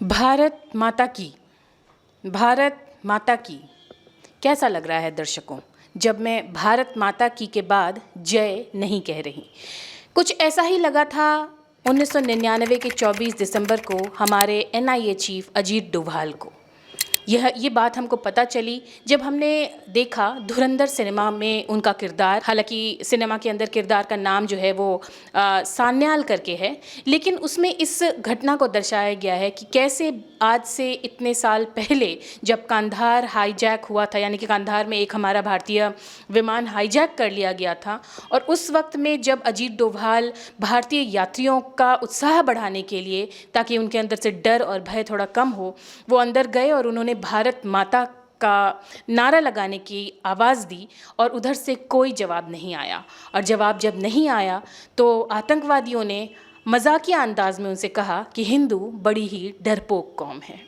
भारत माता की, भारत माता की। कैसा लग रहा है दर्शकों जब मैं भारत माता की के बाद जय नहीं कह रही? कुछ ऐसा ही लगा था 1999 के 24 दिसंबर को हमारे एनआईए चीफ अजीत डोभाल को। ये बात हमको पता चली जब हमने देखा धुरंधर सिनेमा में उनका किरदार। हालांकि सिनेमा के अंदर किरदार का नाम जो है वो सान्याल करके है, लेकिन उसमें इस घटना को दर्शाया गया है कि कैसे आज से इतने साल पहले जब कांधार हाईजैक हुआ था, यानी कि कांधार में एक हमारा भारतीय विमान हाईजैक कर लिया गया था, और उस वक्त में जब अजीत डोभाल भारतीय यात्रियों का उत्साह बढ़ाने के लिए, ताकि उनके अंदर से डर और भय थोड़ा कम हो, वो अंदर गए और उन्होंने भारत माता का नारा लगाने की आवाज़ दी, और उधर से कोई जवाब नहीं आया। और जवाब जब नहीं आया तो आतंकवादियों ने मजाकिया अंदाज में उनसे कहा कि हिंदू बड़ी ही डरपोक कौम है।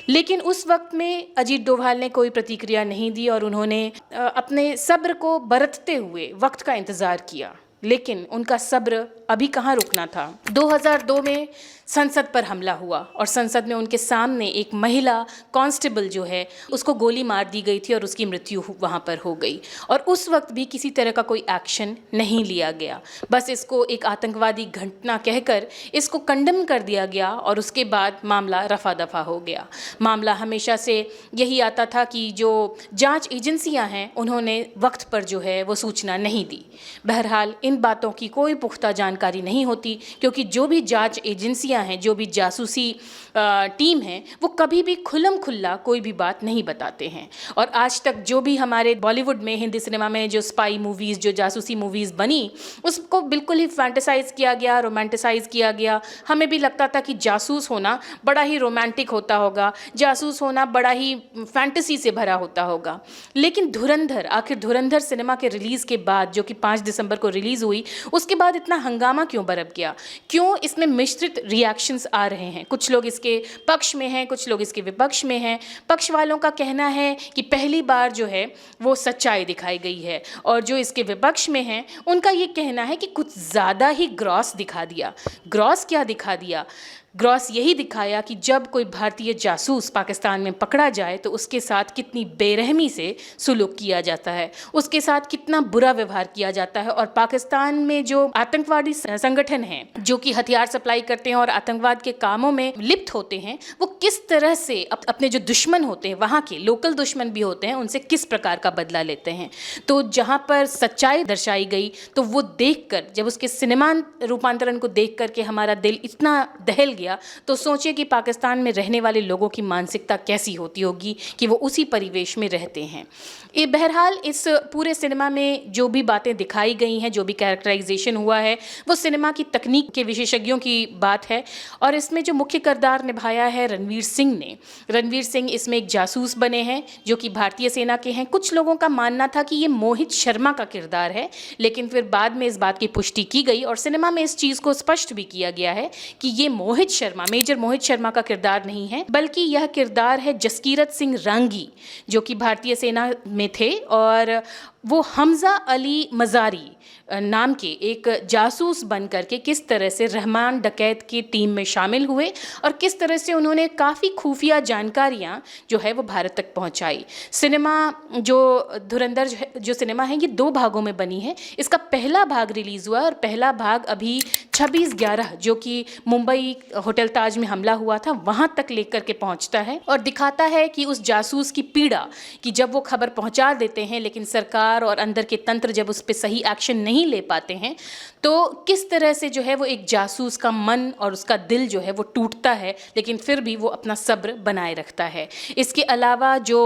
लेकिन उस वक्त में अजीत डोभाल ने कोई प्रतिक्रिया नहीं दी और उन्होंने अपने सब्र को बरतते हुए वक्त का इंतज़ार किया। लेकिन उनका सब्र अभी कहाँ रुकना था। 2002 में संसद पर हमला हुआ और संसद में उनके सामने एक महिला कांस्टेबल जो है उसको गोली मार दी गई थी और उसकी मृत्यु वहाँ पर हो गई, और उस वक्त भी किसी तरह का कोई एक्शन नहीं लिया गया। बस इसको एक आतंकवादी घटना कहकर इसको कंडेम कर दिया गया और उसके बाद मामला रफा दफा हो गया। मामला हमेशा से यही आता था कि जो जांच एजेंसियां हैं उन्होंने वक्त पर जो है वो सूचना नहीं दी। बहरहाल इन बातों की कोई पुख्ता जानकारी नहीं होती, क्योंकि जो भी जांच एजेंसियां हैं, जो भी जासूसी टीम है, वो कभी भी खुल्लम खुल्ला कोई भी बात नहीं बताते हैं। और आज तक जो भी हमारे बॉलीवुड में, हिंदी सिनेमा में जो स्पाई मूवीज़, जो जासूसी मूवीज़ बनी, उसको बिल्कुल ही फैंटेसाइज किया गया, रोमांटिसाइज किया गया। हमें भी लगता था कि जासूस होना बड़ा ही रोमांटिक होता होगा, जासूस होना बड़ा ही फैंटेसी से भरा होता होगा। लेकिन धुरंधर, आखिर धुरंधर सिनेमा के रिलीज़ के बाद, जो कि 5 दिसंबर को रिलीज़ हुई, उसके बाद इतना हंगामा क्यों बरप गया? क्यों इसमें मिश्रित रिएक्शंस आ रहे हैं? कुछ लोग इसके पक्ष में हैं, कुछ लोग इसके विपक्ष में हैं। पक्ष वालों का कहना है कि पहली बार जो है वो सच्चाई दिखाई गई है, और जो इसके विपक्ष में हैं उनका ये कहना है कि कुछ ज़्यादा ही ग्रॉस दिखा दिया। ग्रॉस क्या दिखा दिया? ग्रॉस यही दिखाया कि जब कोई भारतीय जासूस पाकिस्तान में पकड़ा जाए तो उसके साथ कितनी बेरहमी से सुलूक किया जाता है, उसके साथ कितना बुरा व्यवहार किया जाता है। और पाकिस्तान में जो आतंकवादी संगठन हैं जो कि हथियार सप्लाई करते हैं और आतंकवाद के कामों में लिप्त होते हैं, वो किस तरह से अपने जो दुश्मन होते हैं, वहाँ के लोकल दुश्मन भी होते हैं, उनसे किस प्रकार का बदला लेते हैं। तो जहाँ पर सच्चाई दर्शाई गई, तो वो देखकर, जब उसके सिनेमा रूपांतरण को देख करके हमारा दिल इतना दहल गया, तो सोचिए कि पाकिस्तान में रहने वाले लोगों की मानसिकता कैसी होती होगी कि वो उसी परिवेश में रहते हैं। ये बहरहाल इस पूरे सिनेमा में जो भी बातें दिखाई गई हैं, जो भी कैरेक्टराइजेशन हुआ है, वो सिनेमा की तकनीक के विशेषज्ञों की बात है। और इसमें जो मुख्य किरदार निभाया है रणवीर सिंह ने, रणवीर सिंह इसमें एक जासूस बने हैं जो कि भारतीय सेना के हैं। कुछ लोगों का मानना था कि ये मोहित शर्मा का किरदार है, लेकिन फिर बाद में इस बात की पुष्टि की गई और सिनेमा में इस चीज़ को स्पष्ट भी किया गया है कि ये मेजर मोहित शर्मा का किरदार नहीं है, बल्कि यह किरदार है जसकीरत सिंह रांगी, जो कि भारतीय सेना में थे, और वो हमजा अली मज़ारी नाम के एक जासूस बन करके किस तरह से रहमान डकैत की टीम में शामिल हुए और किस तरह से उन्होंने काफ़ी खुफिया जानकारियाँ जो है वो भारत तक पहुँचाई। सिनेमा जो धुरंधर जो सिनेमा है, ये 2 भागों में बनी है। इसका पहला भाग रिलीज़ हुआ और पहला भाग अभी 26/11, जो कि मुंबई होटल ताज में हमला हुआ था, वहाँ तक लेकर के पहुँचता है और दिखाता है कि उस जासूस की पीड़ा, कि जब वो खबर पहुँचा देते हैं लेकिन सरकार और अंदर के तंत्र जब उस पर सही एक्शन नहीं ले पाते हैं, तो किस तरह से जो है वो एक जासूस का मन और उसका दिल जो है वो टूटता है, लेकिन फिर भी वो अपना सब्र बनाए रखता है। इसके अलावा जो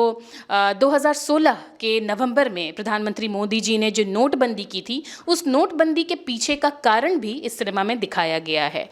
2016 के नवंबर में प्रधानमंत्री मोदी जी ने जो नोटबंदी की थी, उस नोटबंदी के पीछे का कारण भी इस सिनेमा में दिखाया गया है।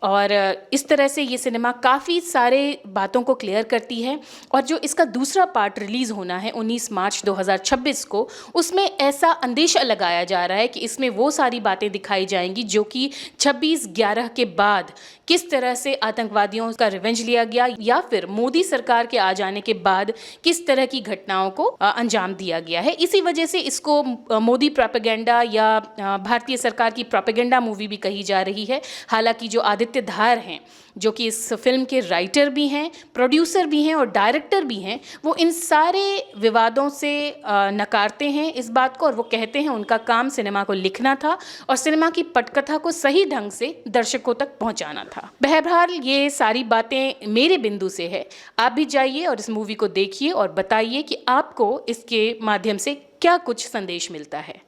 और इस तरह से ये सिनेमा काफ़ी सारे बातों को क्लियर करती है। और जो इसका दूसरा पार्ट रिलीज़ होना है 19 मार्च 2026 को, उसमें ऐसा अंदेशा लगाया जा रहा है कि इसमें वो सारी बातें दिखाई जाएंगी जो कि 26/11 के बाद किस तरह से आतंकवादियों का रिवेंज लिया गया, या फिर मोदी सरकार के आ जाने के बाद किस तरह की घटनाओं को अंजाम दिया गया है। इसी वजह से इसको मोदी प्रोपेगेंडा या भारतीय सरकार की प्रोपेगेंडा मूवी भी कही जा रही है। हालांकि जो आदित्य आदित्य धार हैं, जो कि इस फिल्म के राइटर भी हैं, प्रोड्यूसर भी हैं और डायरेक्टर भी हैं, वो इन सारे विवादों से नकारते हैं इस बात को, और वो कहते हैं उनका काम सिनेमा को लिखना था और सिनेमा की पटकथा को सही ढंग से दर्शकों तक पहुंचाना था। बहरहाल ये सारी बातें मेरे बिंदु से है। आप भी जाइए और इस मूवी को देखिए और बताइए कि आपको इसके माध्यम से क्या कुछ संदेश मिलता है।